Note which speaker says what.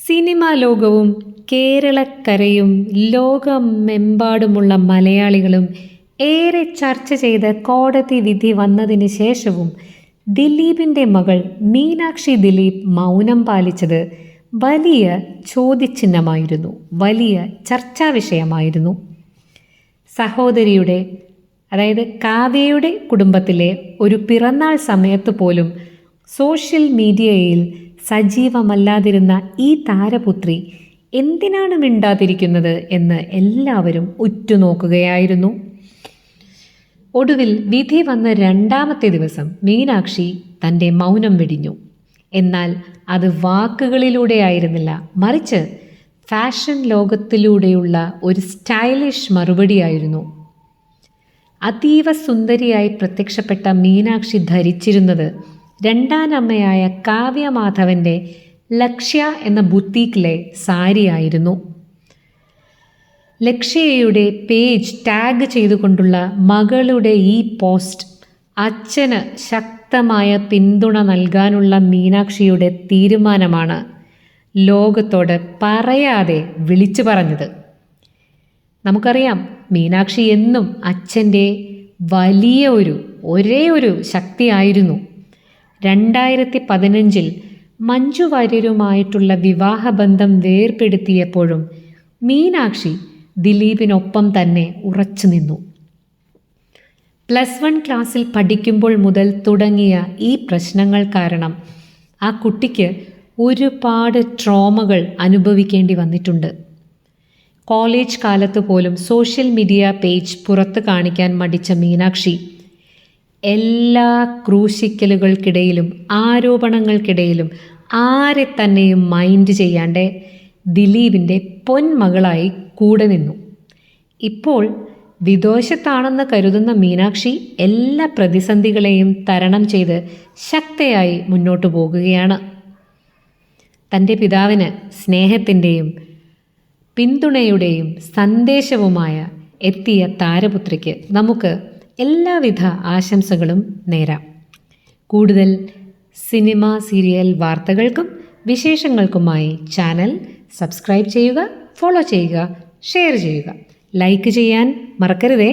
Speaker 1: Cinema ലോകവും കേരളക്കരയും ലോകമെമ്പാടുമുള്ള മലയാളികളും ഏറെ ചർച്ച ചെയ്ത കോടതി വിധി വന്നതിന് ശേഷവും ദിലീപിൻ്റെ മകൾ മീനാക്ഷി ദിലീപ് മൗനം പാലിച്ചത് വലിയ ചോദ്യചിഹ്നമായിരുന്നു, വലിയ ചർച്ചാ വിഷയമായിരുന്നു. സഹോദരിയുടെ, അതായത് കാവ്യയുടെ കുടുംബത്തിലെ ഒരു പിറന്നാൾ സമയത്ത് പോലും സോഷ്യൽ മീഡിയയിൽ സജീവമല്ലാതിരുന്ന ഈ താരപുത്രി എന്തിനാണ് മിണ്ടാതിരിക്കുന്നത് എന്ന് എല്ലാവരും ഉറ്റുനോക്കുകയായിരുന്നു. ഒടുവിൽ വിധി വന്ന രണ്ടാമത്തെ ദിവസം മീനാക്ഷി തൻ്റെ മൗനം വെടിഞ്ഞു. എന്നാൽ അത് വാക്കുകളിലൂടെ ആയിരുന്നില്ല, മറിച്ച് ഫാഷൻ ലോകത്തിലൂടെയുള്ള ഒരു സ്റ്റൈലിഷ് മറുപടിയായിരുന്നു. അതീവ സുന്ദരിയായി പ്രത്യക്ഷപ്പെട്ട മീനാക്ഷി ധരിച്ചിരുന്നത് രണ്ടാനമ്മയായ കാവ്യ മാധവൻ്റെ ലക്ഷ്യ എന്ന ബുത്തീക്കിലെ സാരിയായിരുന്നു. ലക്ഷ്യയുടെ പേജ് ടാഗ് ചെയ്തുകൊണ്ടുള്ള മകളുടെ ഈ പോസ്റ്റ് അച്ഛന് ശക്തമായ പിന്തുണ നൽകാനുള്ള മീനാക്ഷിയുടെ തീരുമാനമാണ് ലോകത്തോട് പറയാതെ വിളിച്ചു പറഞ്ഞത്. നമുക്കറിയാം, മീനാക്ഷി എന്നും അച്ഛൻ്റെ വലിയ ഒരേ ഒരു ശക്തിയായിരുന്നു. 2015 മഞ്ജു വാര്യരുമായിട്ടുള്ള വിവാഹബന്ധം വേർപെടുത്തിയപ്പോഴും മീനാക്ഷി ദിലീപിനൊപ്പം തന്നെ ഉറച്ചു നിന്നു. +1 ക്ലാസ്സിൽ പഠിക്കുമ്പോൾ മുതൽ തുടങ്ങിയ ഈ പ്രശ്നങ്ങൾ കാരണം ആ കുട്ടിക്ക് ഒരുപാട് ട്രോമകൾ അനുഭവിക്കേണ്ടി വന്നിട്ടുണ്ട്. കോളേജ് കാലത്ത് പോലും സോഷ്യൽ മീഡിയ പേജ് പുറത്ത് കാണിക്കാൻ മടിച്ച മീനാക്ഷി എല്ലാ ക്രൂശിക്കലുകൾക്കിടയിലും ആരോപണങ്ങൾക്കിടയിലും ആരെ തന്നെയും മൈൻഡ് ചെയ്യാണ്ട് ദിലീപിൻ്റെ പൊന്മകളായി കൂടെ നിന്നു. ഇപ്പോൾ വിദേശത്താണെന്ന് കരുതുന്ന മീനാക്ഷി എല്ലാ പ്രതിസന്ധികളെയും തരണം ചെയ്ത് ശക്തയായി മുന്നോട്ടു പോകുകയാണ്. തൻ്റെ പിതാവിന് സ്നേഹത്തിൻ്റെയും പിന്തുണയുടെയും സന്ദേശവുമായ എത്തിയ താരപുത്രിക്ക് നമുക്ക് എല്ലാവിധ ആശംസകളും നേരാം. കൂടുതൽ സിനിമ, സീരിയൽ വാർത്തകൾക്കും വിശേഷങ്ങൾക്കുമായി ചാനൽ സബ്സ്ക്രൈബ് ചെയ്യുക, ഫോളോ ചെയ്യുക, ഷെയർ ചെയ്യുക, ലൈക്ക് ചെയ്യാൻ മറക്കരുതേ.